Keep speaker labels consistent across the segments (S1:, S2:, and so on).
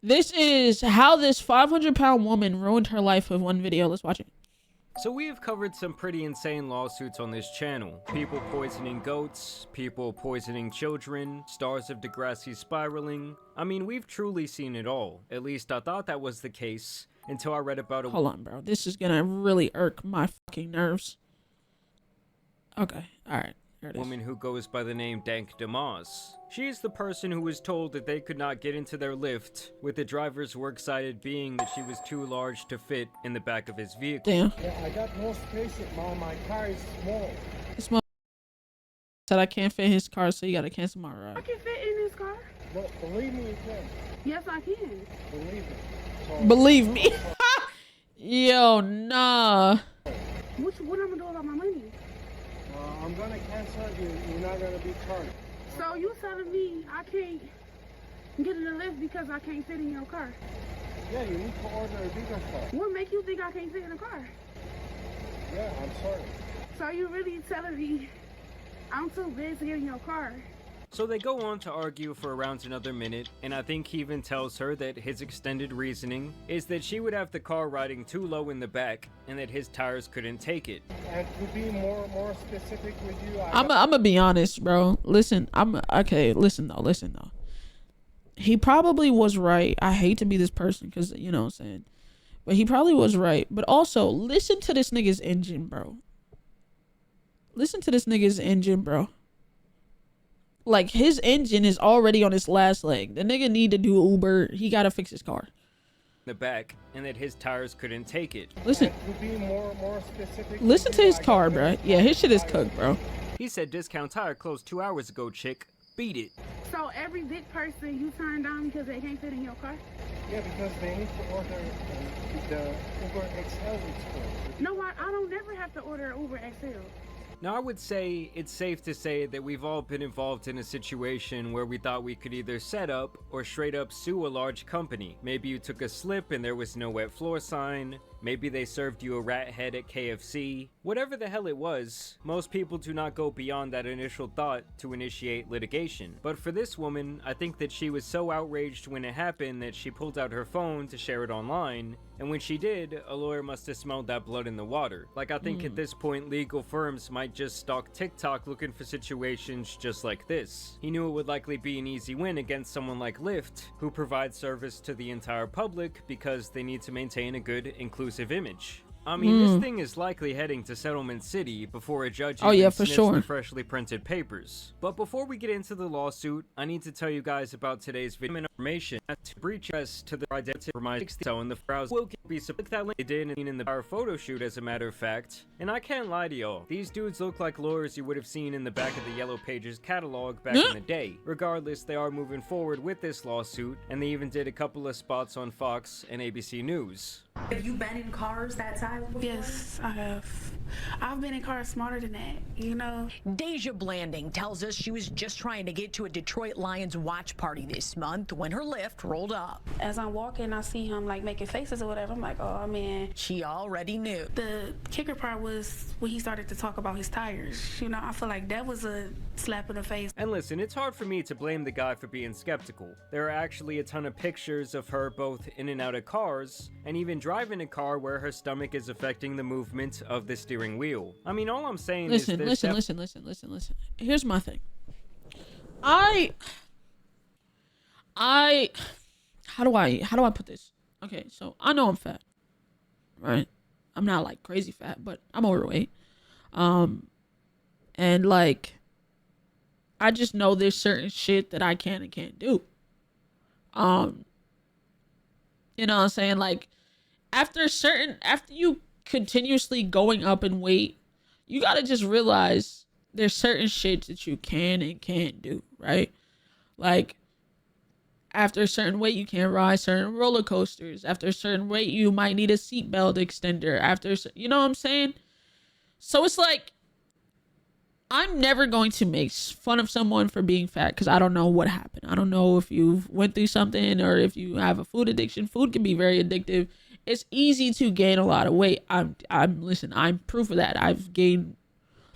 S1: This is how this 500-pound woman ruined her life with one video. Let's watch it.
S2: So we have covered some pretty insane lawsuits on this channel. People poisoning goats, people poisoning children, stars of Degrassi spiraling. I mean, we've truly seen it all. At least I thought that was the case until I read about a—
S1: Hold on, bro. This is gonna really irk my fucking nerves. Okay, alright. There it is.
S2: woman who goes by the name Dank Damas. She is the person who was told that they could not get into their lift, with the driver's works cited being that she was too large to fit in the back of his vehicle.
S1: Damn.
S3: Yeah, I got no space, Mom. My car is small.
S1: This mother said I can't fit in his car, so you gotta cancel my
S4: I
S1: ride.
S4: can fit in this car.
S3: No, believe me, you can.
S4: Yes, I can.
S3: Believe me. So,
S1: Believe me. Yo, nah.
S4: What I'm gonna do about my money?
S3: I'm gonna cancel you. You're not gonna be charged.
S4: So you telling me I can't get in the lift because I can't fit in your car?
S3: Yeah, you need to order a bigger car.
S4: What make you think I can't fit in the car?
S3: Yeah, I'm sorry.
S4: So you really telling me I'm too big to get in your car?
S2: So they go on to argue for around another minute, and I think he even tells her that his extended reasoning is that she would have the car riding too low in the back, and that his tires couldn't take it.
S3: And to be more specific with you,
S1: I'm gonna be honest, bro. Listen, listen though. He probably was right. I hate to be this person because, you know what I'm saying, but he probably was right. But also, listen to this nigga's engine, bro. Listen to this nigga's engine, bro. Like, his engine is already on its last leg. The nigga need to do Uber. He gotta fix his car.
S2: The back, and that his tires couldn't take it.
S1: Listen.
S3: to be more specific.
S1: Listen to his car, bro. Yeah, his shit is cooked, bro.
S2: He said Discount Tire closed 2 hours ago, chick. Beat it.
S4: So every big person you turn down because they can't fit in your car?
S3: Yeah, because they need to order the Uber XL it's called.
S4: No, I don't never have to order an Uber XL.
S2: Now, I would say it's safe to say that we've all been involved in a situation where we thought we could either set up or straight up sue a large company. Maybe you took a slip and there was no wet floor sign. Maybe they served you a rat head at KFC. Whatever the hell it was, most people do not go beyond that initial thought to initiate litigation. But for this woman, I think that she was so outraged when it happened that she pulled out her phone to share it online. And when she did, a lawyer must have smelled that blood in the water. Like, I think at this point, legal firms might just stalk TikTok looking for situations just like this. He knew it would likely be an easy win against someone like Lyft, who provides service to the entire public because they need to maintain a good, inclusive image. I mean, this thing is likely heading to Settlement City before a judge even
S1: for
S2: sniffs
S1: sure.
S2: the freshly printed papers. But before we get into the lawsuit, I need to tell you guys about today's video information. To breach us to the identity for my so in the browser will be click that link they did in the our photo shoot, as a matter of fact. And I can't lie to y'all, these dudes look like lawyers you would have seen in the back of the Yellow Pages catalog back in the day. Regardless, they are moving forward with this lawsuit, and they even did a couple of spots on Fox and ABC News.
S5: Have you been in cars that size before?
S4: Yes, I have. I've been in cars smarter than that, you know?
S5: Deja Blanding tells us she was just trying to get to a Detroit Lions watch party this month when her lift rolled up.
S4: As I'm walking, I see him like making faces or whatever. I'm like, oh man.
S5: She already knew.
S4: The kicker part was when he started to talk about his tires. You know, I feel like that was a slap in the face.
S2: And listen, it's hard for me to blame the guy for being skeptical. There are actually a ton of pictures of her both in and out of cars, and even driving a car where her stomach is affecting the movement of the steering wheel. I mean, all I'm saying is
S1: Listen. Here's my thing. How do I put this? Okay, so I know I'm fat, right? I'm not like crazy fat, but I'm overweight. And like, I just know there's certain shit that I can and can't do. You know what I'm saying? Like, after you continuously going up in weight, you gotta just realize there's certain shit that you can and can't do, right? Like, after a certain weight, you can't ride certain roller coasters. After a certain weight, you might need a seatbelt extender. You know what I'm saying? So it's like, I'm never going to make fun of someone for being fat because I don't know what happened. I don't know if you went through something or if you have a food addiction. Food can be very addictive. It's easy to gain a lot of weight. I'm proof of that. I've gained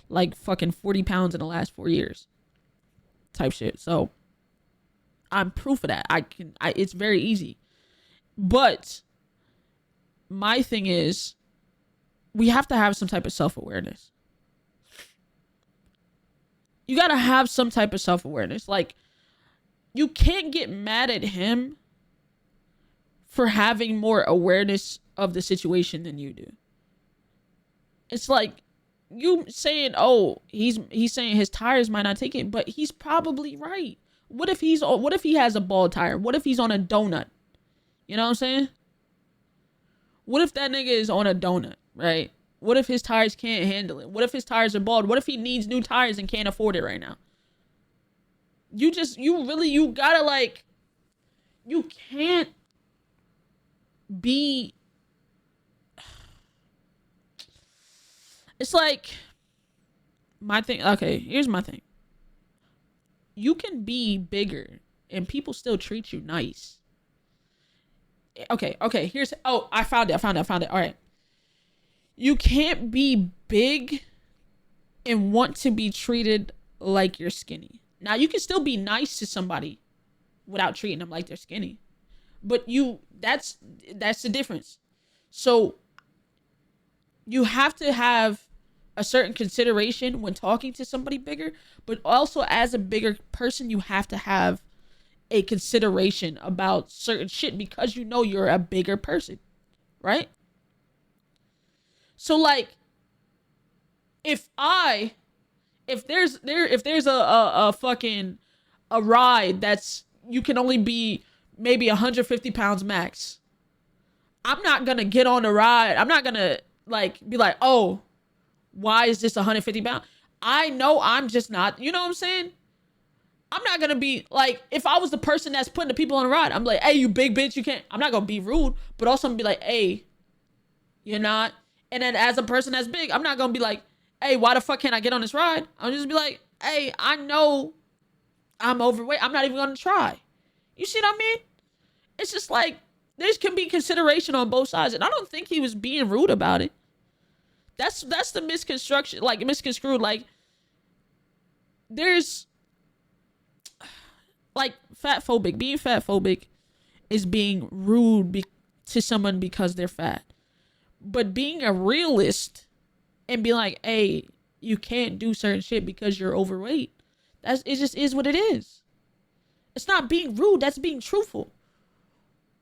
S1: like fucking 40 pounds in the last 4 years type shit. So I'm proof of that. It's very easy. But my thing is, we have to have some type of self-awareness. You got to have some type of self-awareness. Like, you can't get mad at him for having more awareness of the situation than you do. It's like you saying, oh, he's saying his tires might not take it, but he's probably right. What if he has a bald tire? What if he's on a donut? You know what I'm saying? What if that nigga is on a donut, right? What if his tires can't handle it? What if his tires are bald? What if he needs new tires and can't afford it right now? You gotta, like, you can't be, it's like, my thing, okay, here's my thing. You can be bigger and people still treat you nice. Okay, I found it. All right. You can't be big and want to be treated like you're skinny. Now, you can still be nice to somebody without treating them like they're skinny. But that's the difference. So you have to have a certain consideration when talking to somebody bigger, but also as a bigger person, you have to have a consideration about certain shit because you know you're a bigger person, right? So, like, if there's a fucking a ride that's, you can only be maybe 150 pounds max, I'm not gonna get on the ride. I'm not gonna, like, be like, oh, why is this 150 pounds? I know I'm just not, you know what I'm saying? I'm not gonna be like, if I was the person that's putting the people on the ride, I'm like, hey, you big bitch, you can't. I'm not gonna be rude, but also I'm gonna be like, hey, you're not. And then as a person that's big, I'm not gonna be like, hey, why the fuck can't I get on this ride? I'll just be like, hey, I know I'm overweight. I'm not even gonna try. You see what I mean? It's just like, there can be consideration on both sides. And I don't think he was being rude about it. That's the misconstruction, like, misconstrued. Like, there's, like, being fat phobic is being rude to someone because they're fat. But being a realist and be like, hey, you can't do certain shit because you're overweight, it just is what it is. It's not being rude, that's being truthful.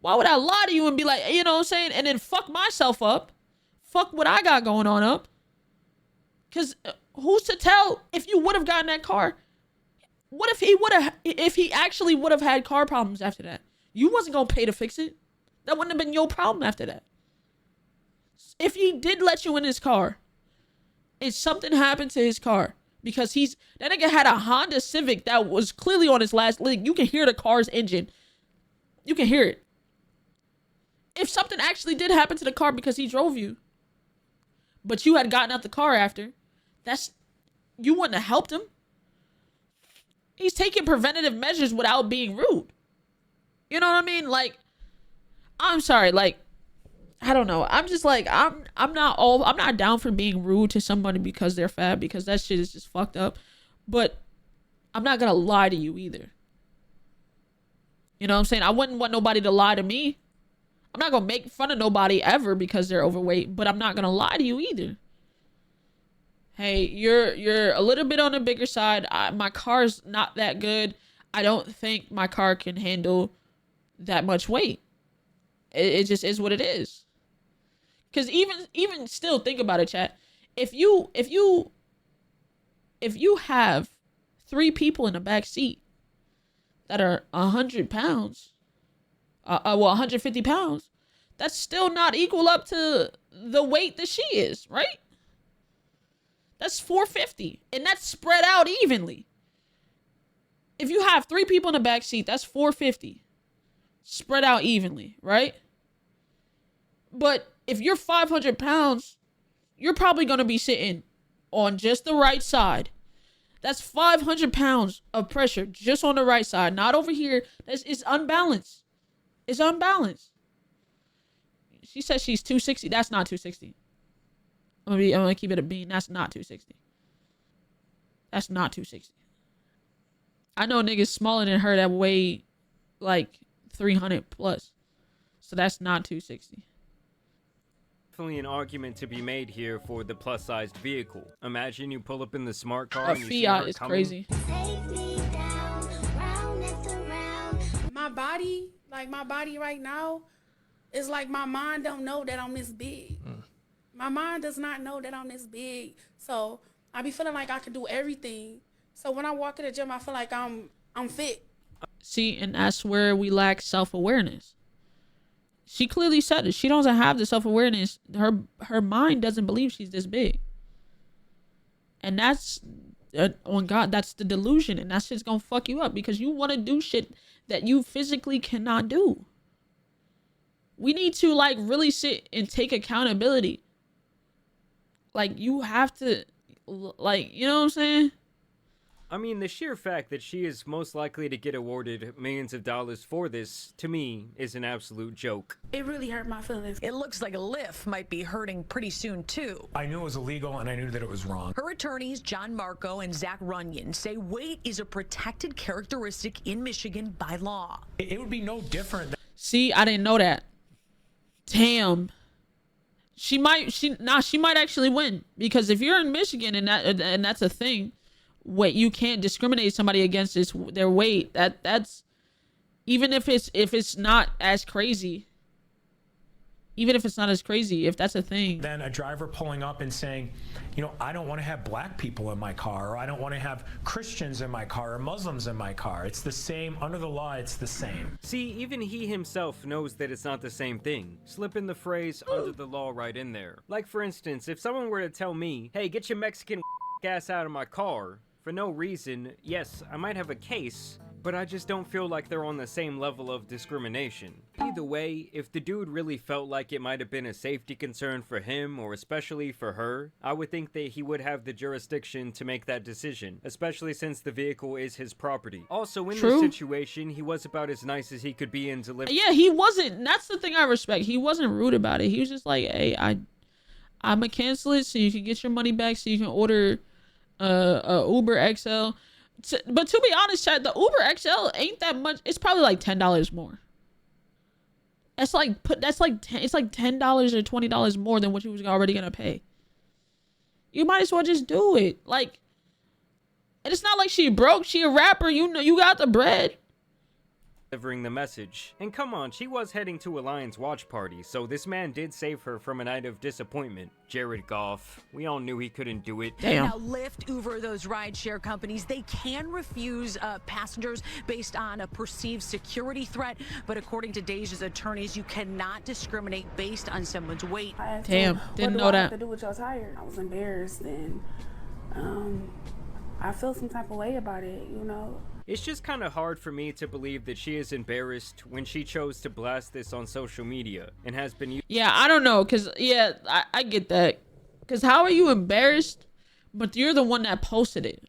S1: Why would I lie to you and be like, you know what I'm saying, and then fuck myself up, fuck what I got going on up? Because who's to tell if you would have gotten that car? What if he actually would have had car problems after that? You wasn't going to pay to fix it. That wouldn't have been your problem after that. If he did let you in his car and something happened to his car, because that nigga had a Honda Civic that was clearly on his last leg. You can hear the car's engine. You can hear it. If something actually did happen to the car because he drove you, but you had gotten out the car after, you wouldn't have helped him. He's taking preventative measures without being rude. You know what I mean? Like, I'm sorry, like, I don't know. I'm just like, I'm not down for being rude to somebody because they're fat, because that shit is just fucked up. But I'm not gonna lie to you either. You know what I'm saying? I wouldn't want nobody to lie to me. I'm not gonna make fun of nobody ever because they're overweight, but I'm not gonna lie to you either. Hey, you're a little bit on the bigger side. My car's not that good. I don't think my car can handle that much weight. It just is what it is. Because even still, think about it, chat. If you have 3 people in the back seat that are 100 pounds, 150 pounds, that's still not equal up to the weight that she is, right? That's 450, and that's spread out evenly. If you have 3 people in the back seat, that's 450, spread out evenly, right? But if you're 500 pounds, you're probably going to be sitting on just the right side. That's 500 pounds of pressure just on the right side, not over here. It's unbalanced. It's unbalanced. She says she's 260. That's not 260. I'm gonna keep it a bean. That's not 260. That's not 260. I know niggas smaller than her that weigh like 300 plus. So that's not 260.
S2: Definitely an argument to be made here for the plus-sized vehicle. Imagine you pull up in the smart car
S1: A
S2: and you see her
S1: Fiat is
S2: coming.
S1: crazy.
S4: My body, like my body right now, is like my mind don't know that I'm this big. My mind does not know that I'm this big. So I be feeling like I can do everything. So when I walk in the gym, I feel like I'm fit.
S1: See, and that's where we lack self-awareness. She clearly said it. She doesn't have the self-awareness. Her mind doesn't believe she's this big. And that's, on God, that's the delusion. And that shit's gonna fuck you up because you want to do shit that you physically cannot do. We need to like really sit and take accountability. Like you have to, like, you know what I'm saying?
S2: I mean, the sheer fact that she is most likely to get awarded millions of dollars for this, to me, is an absolute joke.
S4: It really hurt my feelings.
S5: It looks like a lift might be hurting pretty soon, too.
S6: I knew it was illegal and I knew that it was wrong.
S5: Her attorneys, John Marco and Zach Runyon, say weight is a protected characteristic in Michigan by law.
S6: It would be no different.
S1: See, I didn't know that. Damn. She might actually win because if you're in Michigan and that's a thing, what you can't discriminate somebody against is their weight. That's even if it's not as crazy. Even if it's not as crazy, if that's a thing.
S6: Then a driver pulling up and saying, you know, I don't want to have black people in my car, or I don't want to have Christians in my car, or Muslims in my car. It's the same. Under the law, it's the same.
S2: See, even he himself knows that it's not the same thing. Slipping the phrase under the law right in there. Like, for instance, if someone were to tell me, hey, get your Mexican ass out of my car, for no reason, yes, I might have a case, but I just don't feel like they're on the same level of discrimination. Either way, if the dude really felt like it might have been a safety concern for him, or especially for her, I would think that he would have the jurisdiction to make that decision, especially since the vehicle is his property. Also, in this situation, he was about as nice as he could be in delivering.
S1: Yeah, he wasn't. That's the thing I respect. He wasn't rude about it. He was just like, hey, I'm gonna cancel it so you can get your money back so you can order Uber XL. But to be honest, Chad, the Uber XL ain't that much. It's probably like $10 more. It's like $10 or $20 more than what you was already gonna pay. You might as well just do it. Like, and it's not like she broke. She a rapper. You know, you got the bread.
S2: The message. And come on, she was heading to a Lions watch party, so this man did save her from a night of disappointment. Jared Goff. We all knew he couldn't do it.
S1: Damn.
S5: Now, Lyft, Uber, those rideshare companies, they can refuse passengers based on a perceived security threat, but according to Deja's attorneys, you cannot discriminate based on someone's weight.
S1: Damn, didn't know
S4: What do I
S1: that.
S4: have to do with your tire? I was embarrassed and I feel some type of way about it, you know.
S2: It's just kind of hard for me to believe that she is embarrassed when she chose to blast this on social media and has been
S1: Yeah, I don't know, cause yeah, I get that. Cause how are you embarrassed, but you're the one that posted it?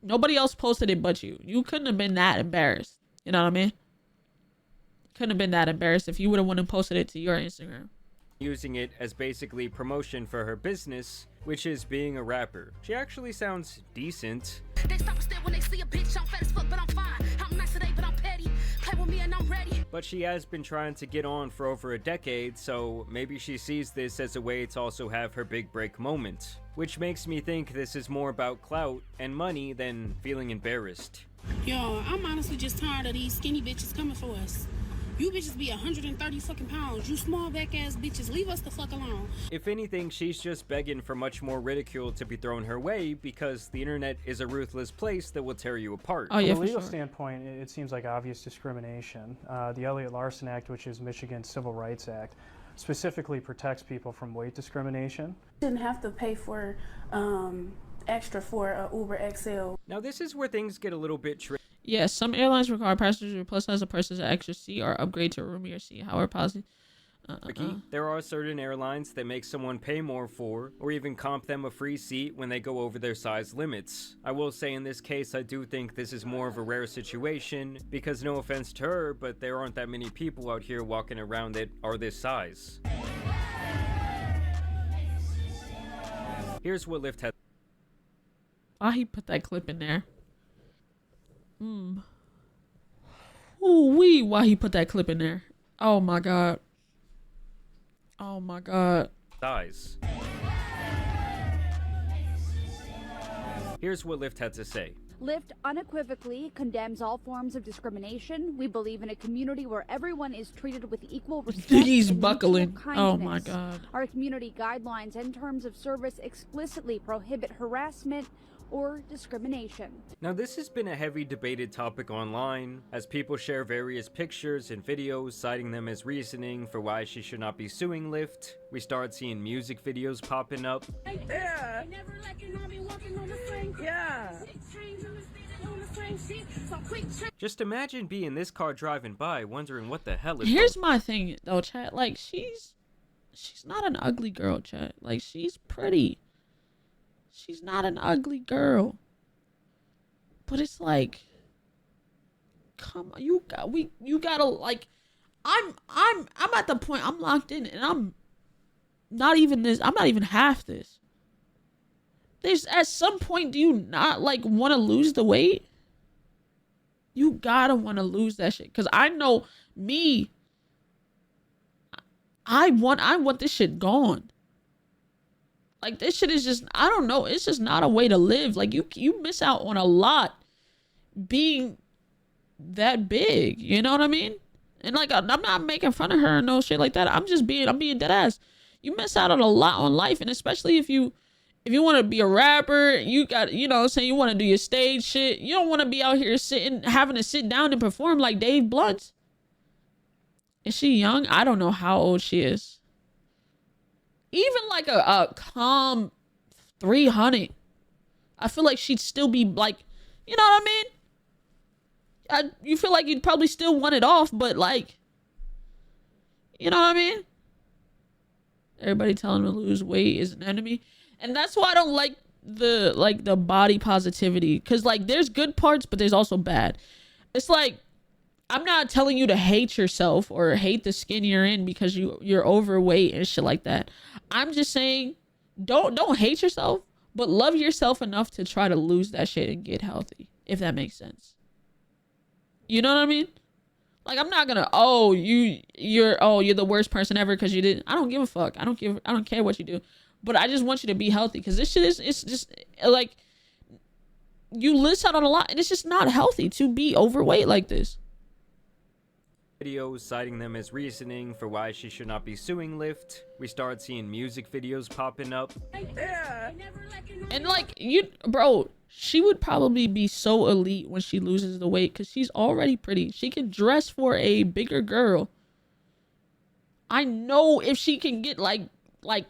S1: Nobody else posted it but you. You couldn't have been that embarrassed. You know what I mean? Couldn't have been that embarrassed if you would have went and posted it to your Instagram.
S2: using it as basically promotion for her business, which is being a rapper. She actually sounds decent.
S7: They stop instead when they see a bitch. I'm fat as fuck, but I'm fine. I'm nice today, but I'm petty. Play with me and I'm ready.
S2: But she has been trying to get on for over a decade, so maybe she sees this as a way to also have her big break moment. Which makes me think this is more about clout and money than feeling embarrassed.
S4: Yo, I'm honestly just tired of these skinny bitches coming for us. You bitches be 130 fucking pounds. You small back ass bitches, leave us the fuck alone.
S2: If anything, she's just begging for much more ridicule to be thrown her way because the internet is a ruthless place that will tear you apart.
S1: Oh yeah,
S3: From
S1: for
S3: a legal
S1: sure.
S3: standpoint, it seems like obvious discrimination. The Elliott Larson Act, which is Michigan's Civil Rights Act, specifically protects people from weight discrimination.
S4: Didn't have to pay for extra for a Uber XL.
S2: Now this is where things get a little bit tricky.
S1: Yes, some airlines require passengers to plus size a person's extra seat or upgrade to a roomier seat. However, policy.
S2: There are certain airlines that make someone pay more for, or even comp them a free seat when they go over their size limits. I will say in this case, I do think this is more of a rare situation, because no offense to her, but there aren't that many people out here walking around that are this size. Here's what Lyft has.
S1: Why he put that clip in there? Ooh wee, why he put that clip in there? Oh my god. Oh my god.
S2: Thighs. Here's what Lyft had to say.
S8: Lyft unequivocally condemns all forms of discrimination. We believe in a community where everyone is treated with equal respect.
S1: He's
S8: and
S1: buckling.
S8: mutual
S1: Oh my
S8: kindness.
S1: god.
S8: Our community guidelines and terms of service explicitly prohibit harassment or discrimination.
S2: Now, this has been a heavy debated topic online, as people share various pictures and videos citing them as reasoning for why she should not be suing Lyft. We start seeing music videos popping up.
S9: Yeah. Yeah.
S2: Just imagine being this car driving by, wondering what the hell is
S1: Here's my thing though, chat. Like she's not an ugly girl, chat. Like she's pretty. She's not an ugly girl. But it's like, come on, you gotta like, I'm at the point I'm locked in, and I'm not even half this. There's at some point, do you not like want to lose the weight? You gotta want to lose that shit, cause I know me. I want this shit gone. Like this shit is just, I don't know, it's just not a way to live. Like you miss out on a lot being that big, you know what I mean? And like I'm not making fun of her or no shit like that. I'm being dead ass. You miss out on a lot on life, and especially if you want to be a rapper, you got, you know what I'm saying, you want to do your stage shit. You don't want to be out here having to sit down and perform like Dave Blunt. Is she young? I don't know how old she is. Even like a calm 300, I feel like she'd still be like, you know what I mean? You feel like you'd probably still want it off, but like, you know what I mean? Everybody telling her to lose weight is an enemy. And that's why I don't like the body positivity. Cause like there's good parts, but there's also bad. It's like, I'm not telling you to hate yourself or hate the skin you're in because you're overweight and shit like that. I'm just saying, don't hate yourself, but love yourself enough to try to lose that shit and get healthy, if that makes sense. You know what I mean? Like I'm not gonna, you're the worst person ever because you didn't. I don't give a fuck. I don't care what you do, but I just want you to be healthy, because this shit it's just like you miss out on a lot, and it's just not healthy to be overweight like this.
S2: Videos citing them as reasoning for why she should not be suing Lyft. We start seeing music videos popping up.
S9: Yeah.
S1: And like bro, she would probably be so elite when she loses the weight, because she's already pretty. She can dress for a bigger girl. I know if she can get like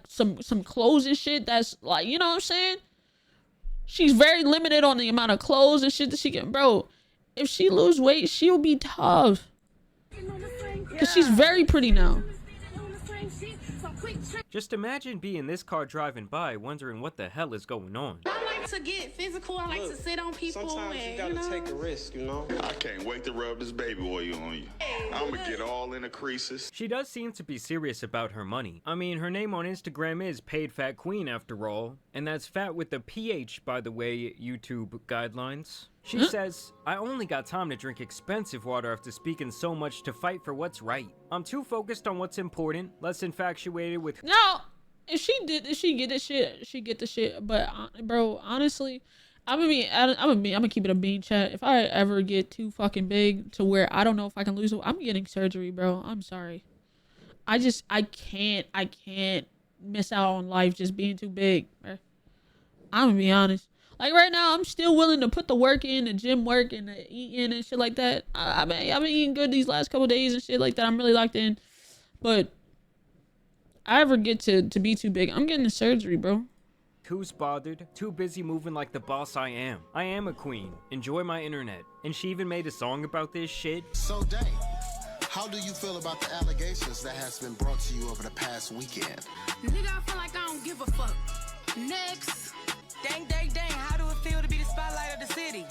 S1: some clothes and shit that's like, you know what I'm saying? She's very limited on the amount of clothes and shit that she can, bro. If she lose weight, she'll be tough. Because she's very pretty now.
S2: Just imagine being this car driving by, wondering what the hell is going on.
S4: I like to get physical. I like to sit on people.
S10: Sometimes you gotta take a risk, you know?
S11: I can't wait to rub this baby oil on you. I'm gonna get all in the creases.
S2: She does seem to be serious about her money. I mean, her name on Instagram is Paid Fat Queen after all. And that's fat with the PH, by the way, YouTube guidelines. She says, I only got time to drink expensive water after speaking so much to fight for what's right. I'm too focused on what's important, less infatuated with...
S1: Now, if she get the shit, she get the shit. But bro, honestly, I'm gonna keep it a bean, chat. If I ever get too fucking big to where I don't know if I can lose it, I'm getting surgery, bro. I'm sorry. I can't miss out on life just being too big, bro. I'm gonna be honest. Like right now, I'm still willing to put the work in, the gym work, and the eating and shit like that. I've been eating good these last couple days and shit like that. I'm really locked in. But I ever get to be too big, I'm getting the surgery, bro.
S2: Who's bothered? Too busy moving like the boss I am. I am a queen. Enjoy my internet. And she even made a song about this shit.
S12: So dang, how do you feel about the allegations that has been brought to you over the past weekend?
S4: Nigga, I feel like I don't give a fuck. Next.
S9: Dang, dang, dang. How do it feel to be the spotlight of the city?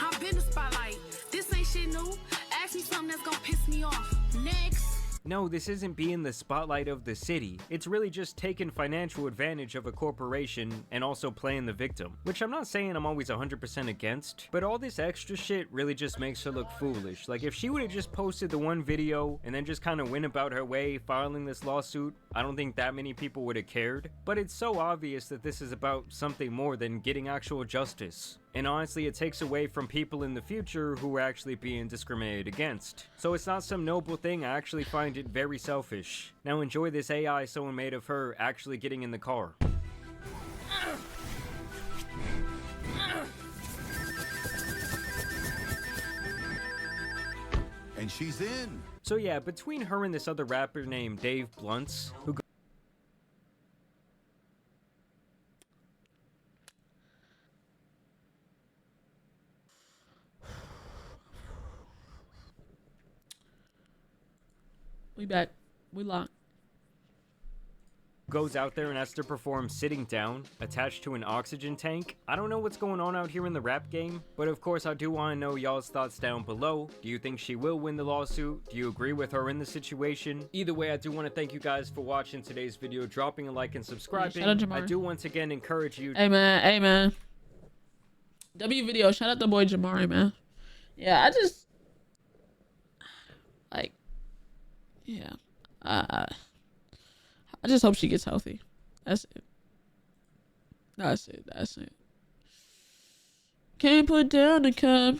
S4: I've been the spotlight. This ain't shit new. Ask me something that's gonna piss me off. Next.
S2: No, this isn't being the spotlight of the city. It's really just taking financial advantage of a corporation and also playing the victim. Which I'm not saying I'm always 100% against, but all this extra shit really just makes her look foolish. Like if she would have just posted the one video and then just kind of went about her way filing this lawsuit, I don't think that many people would have cared. But it's so obvious that this is about something more than getting actual justice. And honestly, it takes away from people in the future who are actually being discriminated against. So it's not some noble thing, I actually find it very selfish. Now enjoy this AI someone made of her actually getting in the car.
S13: And she's in.
S2: So yeah, between her and this other rapper named Dave Blunts, who
S1: We back. We locked.
S2: goes out there and has to perform sitting down, attached to an oxygen tank. I don't know what's going on out here in the rap game, but of course I do want to know y'all's thoughts down below. Do you think she will win the lawsuit? Do you agree with her in the situation? Either way, I do want to thank you guys for watching today's video, dropping a like and subscribing.
S1: Shout out Jamar.
S2: I do once again encourage you.
S1: Hey man. W video. Shout out the boy Jamari, man. Yeah, I just like, yeah. I just hope she gets healthy. That's it. That's it. Can't put down the cup.